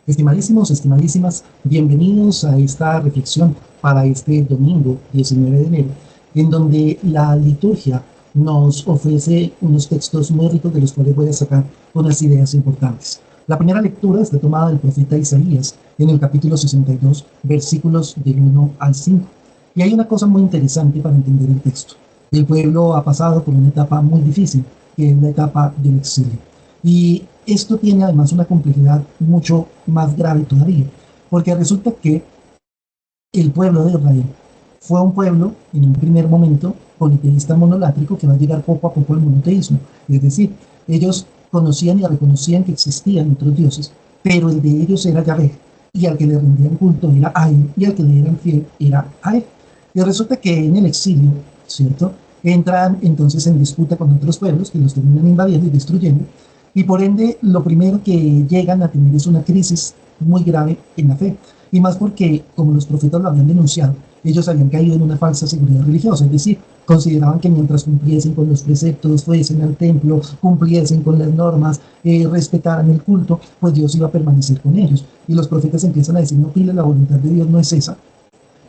Estimadísimos, estimadísimas, bienvenidos a esta reflexión para este domingo 19 de enero, en donde la liturgia nos ofrece unos textos muy ricos de los cuales voy a sacar unas ideas importantes. La primera lectura está tomada del profeta Isaías en el capítulo 62, versículos del 1 al 5. Y hay una cosa muy interesante para entender el texto. El pueblo ha pasado por una etapa muy difícil, que es la etapa del exilio. Y esto tiene además una complejidad mucho más grave todavía, porque resulta que el pueblo de Israel fue un pueblo, en un primer momento, politeísta monolátrico que va a llegar poco a poco al monoteísmo. Es decir, ellos conocían y reconocían que existían otros dioses, pero el de ellos era Yahvé, y al que le rendían culto era a él, y al que le eran fiel era a él. Y resulta que en el exilio, ¿cierto?, entran entonces en disputa con otros pueblos que los terminan invadiendo y destruyendo, y por ende lo primero que llegan a tener es una crisis muy grave en la fe, y más porque, como los profetas lo habían denunciado, ellos habían caído en una falsa seguridad religiosa, es decir, consideraban que mientras cumpliesen con los preceptos, fuesen al templo, cumpliesen con las normas, respetaran el culto, pues Dios iba a permanecer con ellos. Y los profetas empiezan a decir: no, pile, la voluntad de Dios no es esa.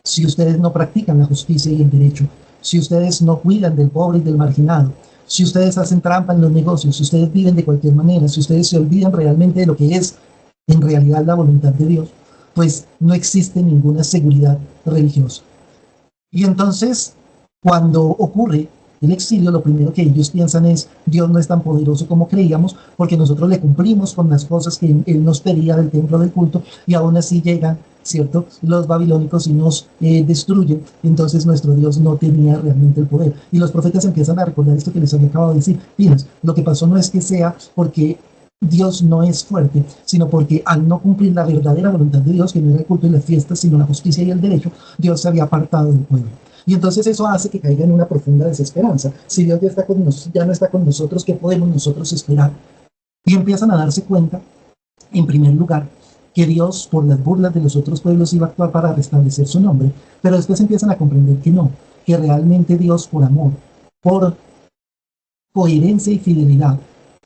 Si ustedes no practican la justicia y el derecho, si ustedes no cuidan del pobre y del marginado, si ustedes hacen trampa en los negocios, si ustedes viven de cualquier manera, si ustedes se olvidan realmente de lo que es en realidad la voluntad de Dios, pues no existe ninguna seguridad religiosa. Y entonces, cuando ocurre el exilio, lo primero que ellos piensan es: Dios no es tan poderoso como creíamos, porque nosotros le cumplimos con las cosas que Él nos pedía del templo del culto, y aún así llegan, ¿cierto?, los babilónicos y nos destruyen. Entonces nuestro Dios no tenía realmente el poder. Y los profetas empiezan a recordar esto que les había acabado de decir: miren, lo que pasó no es que sea porque Dios no es fuerte, sino porque al no cumplir la verdadera voluntad de Dios, que no era el culto y las fiestas, sino la justicia y el derecho, Dios se había apartado del pueblo. Y entonces eso hace que caiga en una profunda desesperanza. Si Dios ya no está con nosotros, ¿qué podemos nosotros esperar? Y empiezan a darse cuenta, en primer lugar, que Dios, por las burlas de los otros pueblos, iba a actuar para restablecer su nombre, pero después empiezan a comprender que no, que realmente Dios, por amor, por coherencia y fidelidad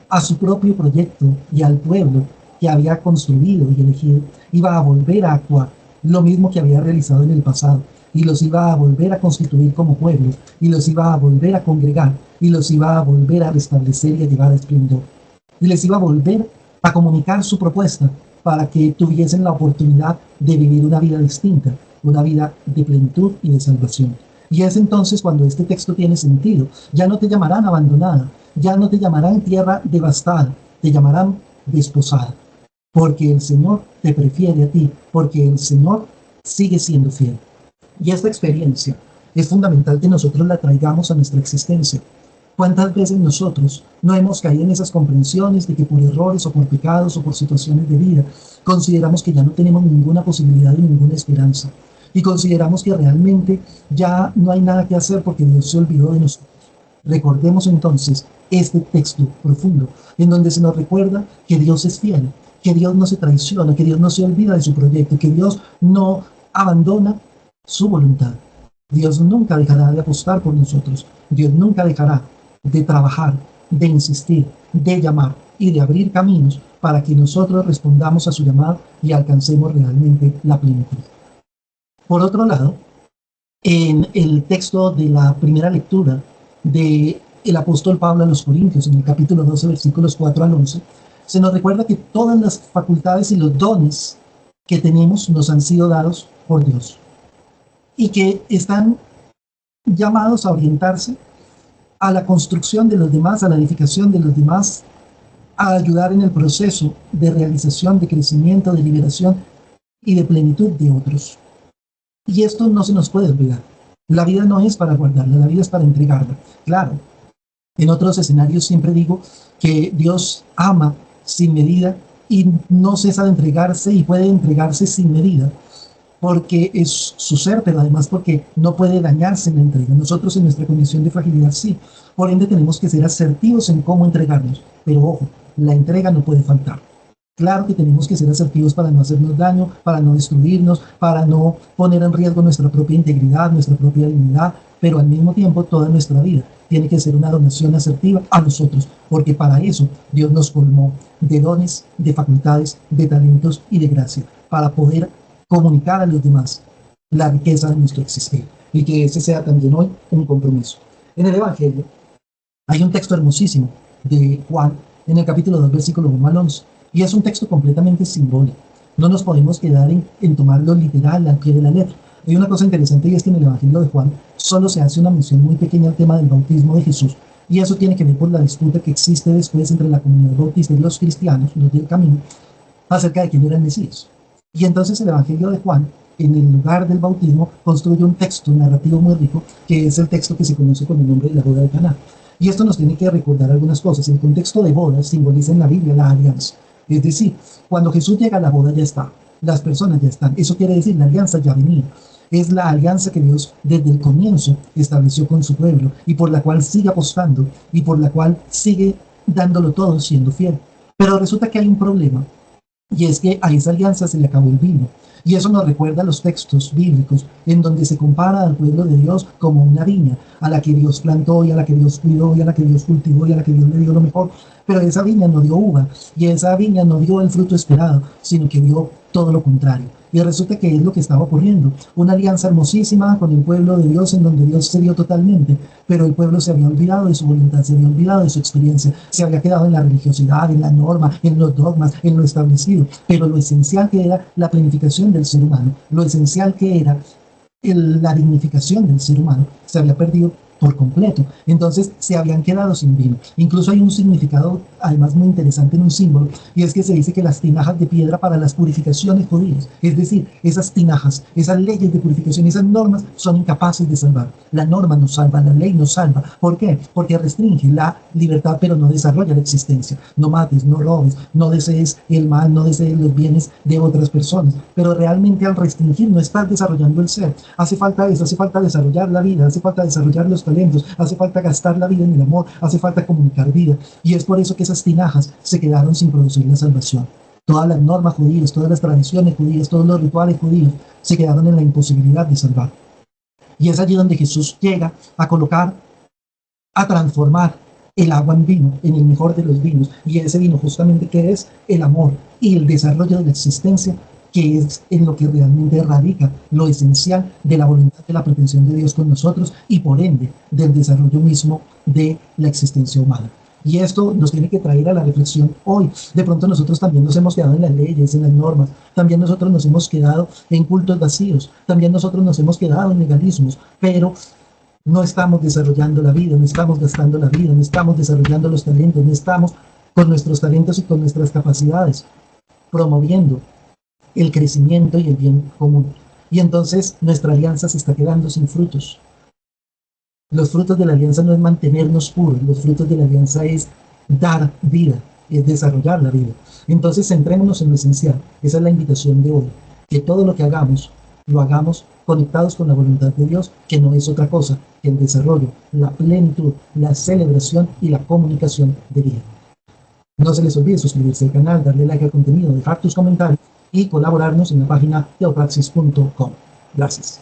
a su propio proyecto y al pueblo que había construido y elegido, iba a volver a actuar lo mismo que había realizado en el pasado, y los iba a volver a constituir como pueblo, y los iba a volver a congregar, y los iba a volver a restablecer y a llevar a esplendor, y les iba a volver a comunicar su propuesta para que tuviesen la oportunidad de vivir una vida distinta, una vida de plenitud y de salvación. Y es entonces cuando este texto tiene sentido. Ya no te llamarán abandonada, ya no te llamarán tierra devastada, te llamarán desposada, porque el Señor te prefiere a ti, porque el Señor sigue siendo fiel. Y esta experiencia es fundamental que nosotros la traigamos a nuestra existencia. ¿Cuántas veces nosotros no hemos caído en esas comprensiones de que por errores o por pecados o por situaciones de vida consideramos que ya no tenemos ninguna posibilidad y ninguna esperanza? Y consideramos que realmente ya no hay nada que hacer porque Dios se olvidó de nosotros. Recordemos entonces este texto profundo en donde se nos recuerda que Dios es fiel, que Dios no se traiciona, que Dios no se olvida de su proyecto, que Dios no abandona su voluntad. Dios nunca dejará de apostar por nosotros. Dios nunca dejará de trabajar, de insistir, de llamar y de abrir caminos para que nosotros respondamos a su llamado y alcancemos realmente la plenitud. Por otro lado, en el texto de la primera lectura del apóstol Pablo a los Corintios, en el capítulo 12, versículos 4 al 11, se nos recuerda que todas las facultades y los dones que tenemos nos han sido dados por Dios, y que están llamados a orientarse a la construcción de los demás, a la edificación de los demás, a ayudar en el proceso de realización, de crecimiento, de liberación y de plenitud de otros. Y esto no se nos puede olvidar. La vida no es para guardarla, la vida es para entregarla. Claro, en otros escenarios siempre digo que Dios ama sin medida y no cesa de entregarse, y puede entregarse sin medida, porque es su ser, pero además porque no puede dañarse en la entrega. Nosotros en nuestra condición de fragilidad sí. Por ende tenemos que ser asertivos en cómo entregarnos. Pero ojo, la entrega no puede faltar. Claro que tenemos que ser asertivos para no hacernos daño, para no destruirnos, para no poner en riesgo nuestra propia integridad, nuestra propia dignidad, pero al mismo tiempo toda nuestra vida tiene que ser una donación asertiva a nosotros, porque para eso Dios nos colmó de dones, de facultades, de talentos y de gracia, para poder comunicar a los demás la riqueza de nuestro existir y que ese sea también hoy un compromiso. En el Evangelio hay un texto hermosísimo de Juan en el capítulo 2, versículo 1 al 11, y es un texto completamente simbólico. No nos podemos quedar en tomarlo literal al pie de la letra. Hay una cosa interesante y es que en el Evangelio de Juan solo se hace una mención muy pequeña al tema del bautismo de Jesús, y eso tiene que ver por la disputa que existe después entre la comunidad bautista y los cristianos, los del camino, acerca de quién era el Mesías. Y entonces el Evangelio de Juan, en el lugar del bautismo, construye un texto narrativo muy rico, que es el texto que se conoce con el nombre de la boda de Caná. Y esto nos tiene que recordar algunas cosas. El contexto de bodas simboliza en la Biblia la alianza. Es decir, cuando Jesús llega, la boda ya está, las personas ya están. Eso quiere decir, la alianza ya venía. Es la alianza que Dios desde el comienzo estableció con su pueblo y por la cual sigue apostando y por la cual sigue dándolo todo siendo fiel. Pero resulta que hay un problema, y es que a esa alianza se le acabó el vino. Y eso nos recuerda a los textos bíblicos en donde se compara al pueblo de Dios como una viña a la que Dios plantó y a la que Dios cuidó y a la que Dios cultivó y a la que Dios le dio lo mejor. Pero esa viña no dio uva y esa viña no dio el fruto esperado, sino que dio todo lo contrario. Y resulta que es lo que estaba ocurriendo. Una alianza hermosísima con el pueblo de Dios en donde Dios se dio totalmente, pero el pueblo se había olvidado de su voluntad, se había olvidado de su experiencia, se había quedado en la religiosidad, en la norma, en los dogmas, en lo establecido. Pero lo esencial que era la planificación del ser humano, lo esencial que era la dignificación del ser humano, se había perdido por completo. Entonces se habían quedado sin vino. Incluso hay un significado además muy interesante en un símbolo, y es que se dice que las tinajas de piedra para las purificaciones judías, es decir, esas tinajas, esas leyes de purificación, esas normas son incapaces de salvar. La norma nos salva, la ley nos salva. ¿Por qué? Porque restringe la libertad pero no desarrolla la existencia. No mates, no robes, no desees el mal, no desees los bienes de otras personas. Pero realmente al restringir no estás desarrollando el ser. Hace falta eso, hace falta desarrollar la vida, hace falta desarrollar los talentos, hace falta gastar la vida en el amor, hace falta comunicar vida. Y es por eso que esas tinajas se quedaron sin producir la salvación. Todas las normas judías, todas las tradiciones judías, todos los rituales judíos se quedaron en la imposibilidad de salvar. Y es allí donde Jesús llega a colocar, a transformar el agua en vino, en el mejor de los vinos. Y ese vino justamente que es el amor y el desarrollo de la existencia, que es en lo que realmente radica lo esencial de la voluntad, de la pretensión de Dios con nosotros y por ende del desarrollo mismo de la existencia humana. Y esto nos tiene que traer a la reflexión hoy. De pronto nosotros también nos hemos quedado en las leyes, en las normas. También nosotros nos hemos quedado en cultos vacíos. También nosotros nos hemos quedado en legalismos. Pero no estamos desarrollando la vida, no estamos gastando la vida, no estamos desarrollando los talentos, no estamos con nuestros talentos y con nuestras capacidades promoviendo el crecimiento y el bien común. Y entonces nuestra alianza se está quedando sin frutos. Los frutos de la alianza no es mantenernos puros, los frutos de la alianza es dar vida, es desarrollar la vida. Entonces centrémonos en lo esencial. Esa es la invitación de hoy, que todo lo que hagamos, lo hagamos conectados con la voluntad de Dios, que no es otra cosa que el desarrollo, la plenitud, la celebración y la comunicación de vida. No se les olvide suscribirse al canal, darle like al contenido, dejar tus comentarios y colaborarnos en la página teopraxis.com. Gracias.